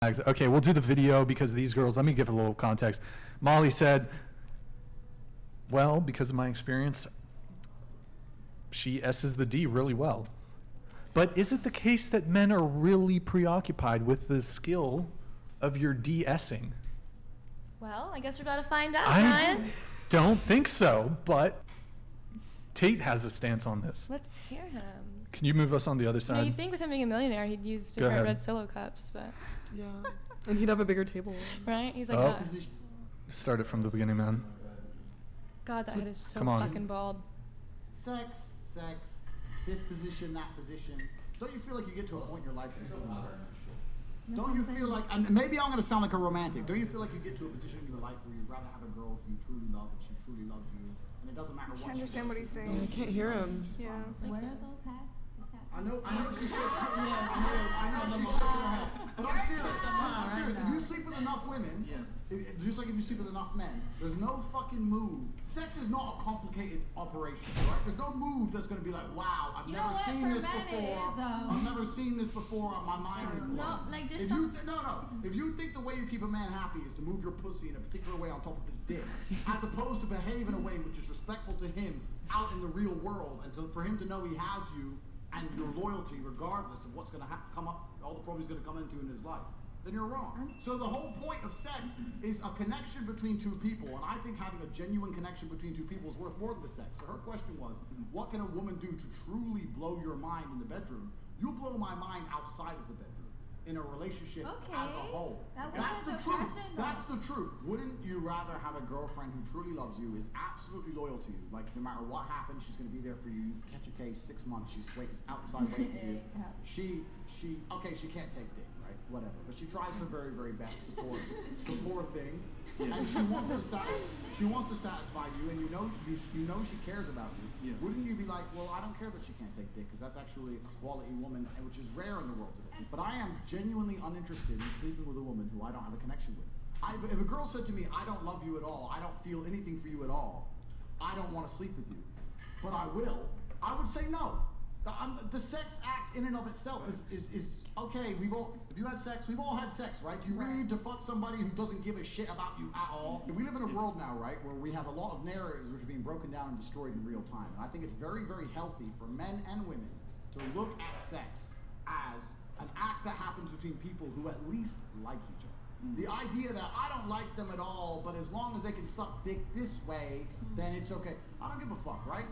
Okay, we'll do the video because these girls, let me give a little context. Molly said, well, because of my experience, she S's the D really well. But is it the case that men are really preoccupied with the skill of your de-essing? Well, I guess we're about to find out, I Ryan. don't think so, but Tate has a stance on this. Let's hear him. Can you move us on the other side? No, you'd think with him being a millionaire, he'd use Go different ahead. red Solo cups, but Yeah, and he'd have a bigger table. right? He's like, Oh. that. Start it from the beginning, man. God, that head is so Come on. fucking bald. Sex, this position, that position. Don't you feel like you get to a point in your life where you're more? Don't you feel like, and maybe I'm going to sound like a romantic, don't you feel like you get to a position in your life where you'd rather have a girl who you truly love and she truly loves you, and it doesn't matter what Can't she understand does, what he's because saying. I can't hear him. Yeah. Where are those hats? I know she's shaking her head. I know she's shaking her head. But I'm serious. I'm serious. If you sleep with enough women, just like if you sleep with enough men, there's no fucking move. Sex is not a complicated operation, right? There's no move that's gonna be like, wow, I've never seen this before. I've never seen this before. My mind is blown. No, like just If you think the way you keep a man happy is to move your pussy in a particular way on top of his dick, as opposed to behave in a way which is respectful to him out in the real world, and for him to know he has you and your loyalty regardless of what's going to come up, all the problems he's going to come into in his life, then you're wrong. So the whole point of sex is a connection between two people, and I think having a genuine connection between two people is worth more than the sex. So her question was, what can a woman do to truly blow your mind in the bedroom? You'll blow my mind outside of the bedroom, in a relationship as a whole. That's the truth. That's the truth. Wouldn't you rather have a girlfriend who truly loves you, is absolutely loyal to you, like no matter what happens, she's going to be there for you, catch a case, 6 months, she's outside waiting for you. She can't take dick, right? Whatever. But she tries her very, very best to poor thing. And she wants to satisfy you, and you know she cares about you. Yeah. Wouldn't you be like, well, I don't care that she can't take dick, because that's actually a quality woman, which is rare in the world today. But I am genuinely uninterested in sleeping with a woman who I don't have a connection with. If a girl said to me, I don't love you at all, I don't feel anything for you at all, I don't want to sleep with you, but I will, I would say no. The sex act in and of itself is okay. If you had sex, we've all had sex, right? Do you really need to fuck somebody who doesn't give a shit about you at all? We live in a world now, right, where we have a lot of narratives which are being broken down and destroyed in real time. And I think it's very, very healthy for men and women to look at sex as an act that happens between people who at least like each other. The idea that I don't like them at all, but as long as they can suck dick this way, then it's okay. I don't give a fuck, right?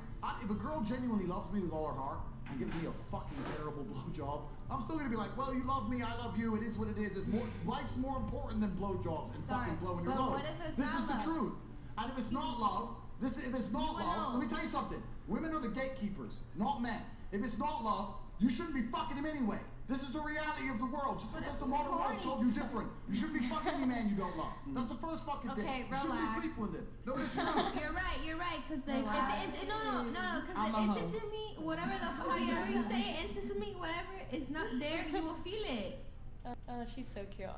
If a girl genuinely loves me with all her heart and gives me a fucking terrible blowjob, I'm still gonna be like, well, you love me, I love you, it is what it is. Life's more important than blowjobs and fucking blowing your load. This is the truth. And if it's not love, let me tell you something. Women are the gatekeepers, not men. If it's not love, you shouldn't be fucking him anyway. This is the reality of the world. Just because the modern world told you different. You shouldn't be fucking any man you don't love. That's the first fucking thing. You shouldn't be sleeping with him. No, it's true. You're right. Because the intimacy, whatever however you say it, intimacy, whatever is not there, you will feel it. Oh, she's so cute.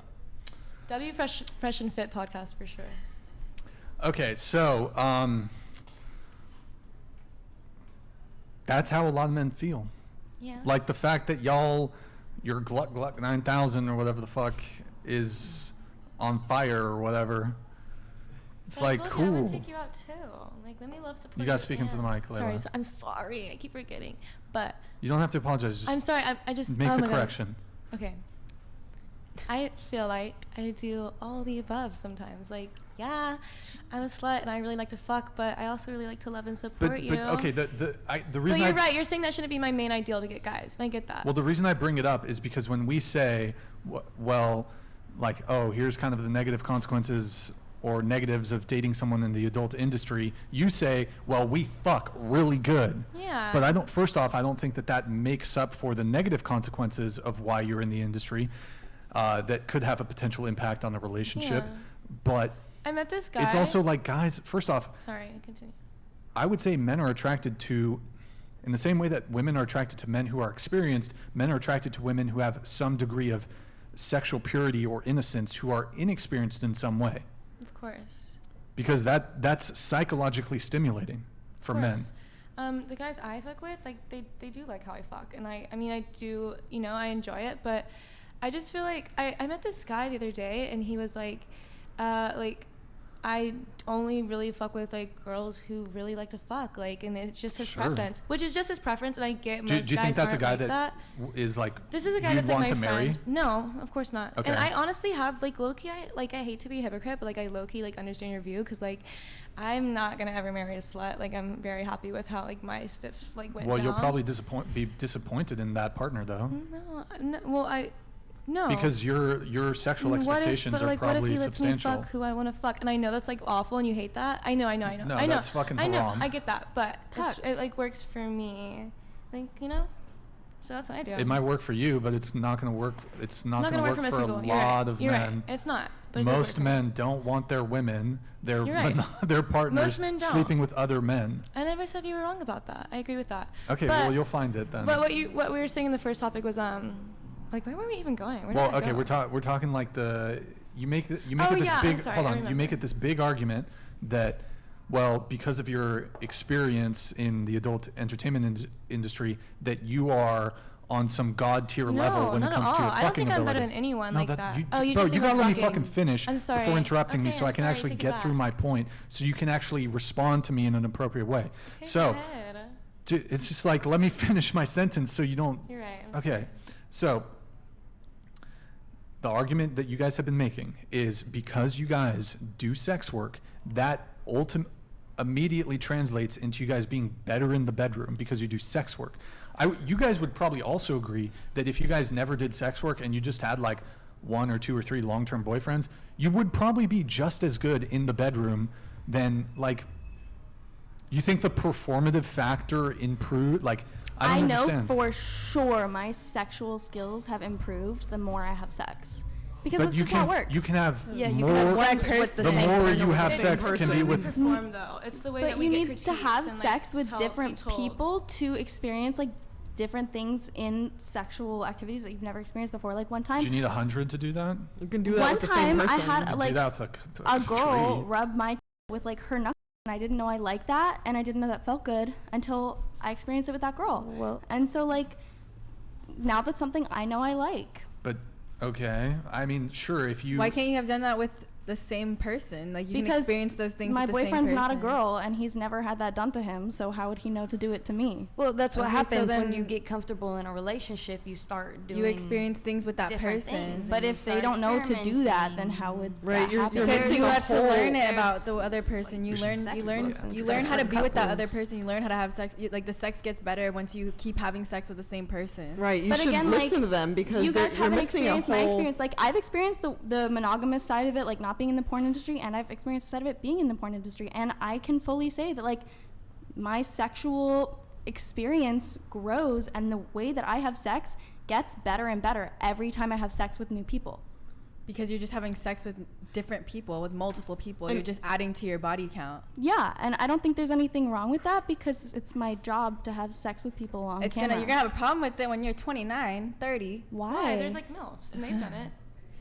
Fresh and Fit podcast for sure. Okay, so that's how a lot of men feel. Yeah. Like the fact that your Gluck 9000 or whatever the fuck is on fire or whatever. It's but like, I told cool. You, I'm gonna take you out too. Like, let me love support. You gotta speak into the mic, Layla. Sorry, I'm sorry. I keep forgetting. But you don't have to apologize. Just I'm sorry. I just make the my correction. God. Okay. I feel like I do all the above sometimes. Like, yeah, I'm a slut and I really like to fuck, but I also really like to love and support you. But okay, the reason. But you're right. You're saying that shouldn't be my main ideal to get guys, and I get that. Well, the reason I bring it up is because when we say, well, like, oh, here's kind of the negative consequences or negatives of dating someone in the adult industry, you say, well, we fuck really good. Yeah. But first off, I don't think that makes up for the negative consequences of why you're in the industry that could have a potential impact on the relationship. Yeah. But I met this guy. it's also like, guys, first off, sorry, continue. I would say men are attracted to, in the same way that women are attracted to men who are experienced, men are attracted to women who have some degree of sexual purity or innocence, who are inexperienced in some way. Of course. Because that's psychologically stimulating for men. The guys I fuck with, like, they do like how I fuck, and I mean, I do, I enjoy it, but I just feel like I met this guy the other day, and he was like I only really fuck with like girls who really like to fuck, like, and it's just his Sure. preference, which is just his preference, and I get most Do you guys think that's a aren't guy like that that. is like This is a guy you'd that's like want my to marry? friend. No, of course not. Okay. And I honestly have like low-key, I hate to be a hypocrite, but like I low-key like understand your view, because like I'm not gonna ever marry a slut. Like I'm very happy with how like my stiff like went Well, down. you'll probably be disappointed in that partner though, No, because your sexual expectations are probably what if he lets substantial. me fuck who I want to fuck? And I know that's like awful, and you hate that. I know. No, I know. that's fucking I know. haram. I get that, but Cucks. it like works for me. Like, you know. So that's what I do. It might work for you, but it's not going to work. It's not going to work most for a people. You're lot right. of You're men. Right. It's not. But it does work Most for me. men don't want their women, their You're right. their partners Most men don't. sleeping with other men. I never said you were wrong about that. I agree with that. Okay, but, well you'll find it then. But what we were saying in the first topic was like, where were we even going? Where did Well, that okay, go? we're talking like you make it Oh, this yeah, I'm big sorry, hold I on, you remember. make it this big argument that, well, because of your experience in the adult entertainment industry, that you are on some god tier level when not it comes at to all. your I don't fucking think I'm ability. better than anyone like that. You, Oh, you bro, just you think gotta I'm let me fucking- fucking finish I'm sorry. before interrupting me, Okay, so I I'm can sorry, actually take it get through back. my point, so you can actually respond to me in an appropriate way. Okay, So go ahead. it's just like, let me finish my sentence so you don't. You're right. I'm Okay, sorry. so the argument that you guys have been making is because you guys do sex work, that immediately translates into you guys being better in the bedroom because you do sex work. You guys would probably also agree that if you guys never did sex work and you just had like 1 or 2 or 3 long-term boyfriends, you would probably be just as good in the bedroom than like. You think the performative factor improved? Like, I don't know understand. for sure my sexual skills have improved the more I have sex. Because But that's you just how can it works. you can have Yeah, you more. can have sex with the the same more person. you have Same sex can be person. with. Perform though. It's the way that But we you get need critiques to have and, like, sex with be different told. people to experience like different things in sexual activities that you've never experienced before. Like one Do time, you need 100 to do that? You can do that one with the same time I person. had You like do that with a girl 3. rub my with like her knuckles, and I didn't know I liked that, and I didn't know that felt good until I experienced it with that girl. Well, And so like now that's something I know I like. But okay, I mean, sure, if you. why can't you have done that with the same person? Like you can Because experience those things my with the same boyfriend's not a person. girl, and he's never had that done to him, so how would he know to do it to me? Well, that's what Okay, so happens when then you get comfortable in a relationship. You start doing. You experience things with that different person. things. But you if they start don't know to do that, then experimenting. how would Right, that you're happen? Because missing you the have to whole- learn it about There's- the other person. You There's learn, sex you learn, books and you stuff learn how to for be with that other couples. person. You learn how to have sex. Like the sex gets better once you keep having sex with the same person. Right, you But should again, listen like, to them because you guys you're haven't missing a experienced my whole. experience. Like I've experienced the monogamous side of it, like not being in the porn industry, and I've experienced the side of it being in the porn industry, and I can fully say that like my sexual experience grows, and the way that I have sex gets better and better every time I have sex with new people. Because you're just having sex with different people, with multiple people. And- You're just adding to your body count. Yeah, and I don't think there's anything wrong with that because it's my job to have sex with people on It's camera. you're gonna have a problem with it when you're 29, 30. Why? Why? There's like MILFs, and they've done it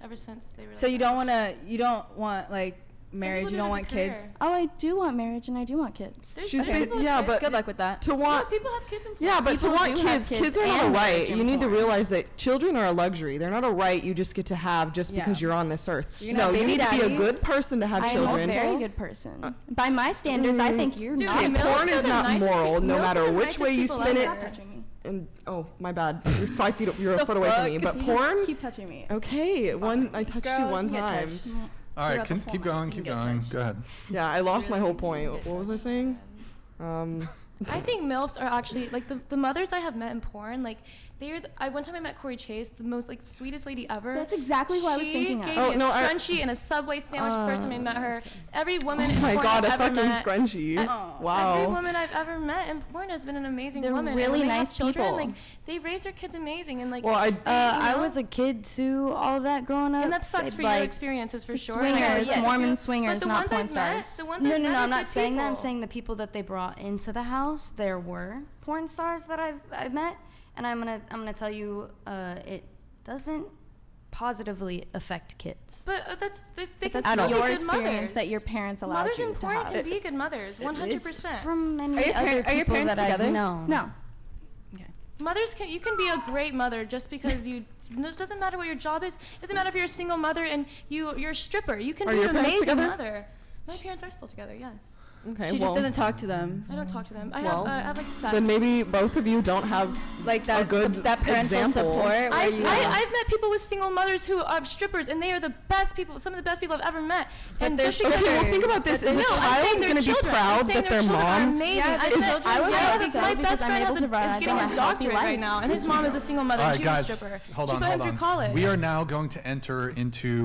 ever since they were. So like, you don't want like marriage. people You do don't it as want a kids. career. Oh, I do want marriage and I do want kids. There's She's people with yeah, kids. but Good luck with that. to Yeah, want. people have kids in porn. Yeah, but to People want do have kids, kids kids are not a and right. marriage You and need to porn. realize that children are a luxury. They're not a right you just get to have just Yeah. because you're on this earth. You're gonna No, have you baby need to be a daddies. good person to have I am children. a very good person. By my standards, I think you're Dude, not. Okay, MILFs porn are is the not nicest moral, people- no MILFs are matter the which nicest way you people spin out it. Stop there. touching me. And oh, my bad. You're 5 feet. You're a foot away from me. But You just porn. keep touching me. Okay, I touched you Girl, one you get time. touched. All right, Throughout the keep whole going, night, keep you get going. touched. Go ahead. Yeah, I lost my whole point. What was I saying? I think MILFs are actually like the mothers I have met in porn. Like one time I met Corey Chase, the most like sweetest lady ever. That's exactly what I was She thinking of. gave Oh, me a no, scrunchie and a Subway sandwich the first time I met her. Every woman Oh in my porn god, a I've ever fucking met, scrunchie. Aw. Wow. Every woman I've ever met in porn has been an amazing They're woman. really and when they nice have children, people. like they raise their kids amazing and like. Well, I know? was a kid too. All of that growing up. and that sucks so, for like, your experiences for sure. Swingers, Yes. Mormon But swingers, the not ones porn I've met, stars. the ones No, I've no, met no. are I'm not good saying that. I'm people. saying the people that they brought into the house. There were porn stars that I've met, and I'm gonna tell you, it doesn't positively affect kids. But that's they But can that's still be your good experience mothers. that your parents allowed Mothers you in to porn have. can be good mothers, 100%. From many Are your other are your people parents that together? I've known. No. Mothers you can be a great mother just because you It doesn't matter what your job is. It doesn't matter if you're a single mother and you're a stripper. You can Are be your an parents amazing together? mother. My parents are still together. Yes. Okay, She well, just doesn't talk to them. I don't talk to them. I Well, have like sex. then maybe both of you don't have Like that, good that parental example. support. Where I've met people with single mothers who are strippers, and they are the best people, some of the best people I've ever met. And they're just because Okay, well, think about this. Is a I'm saying child their going to be children. I'm proud saying that their children are mom amazing. Yeah, I their met- children- I would yeah, love my to my because best I'm friend able has to is provide getting a his healthy doctorate life. right now, and his mom is a single mother, All and right, she was a guys, stripper. hold She on, put him hold through on. college. We are now going to enter into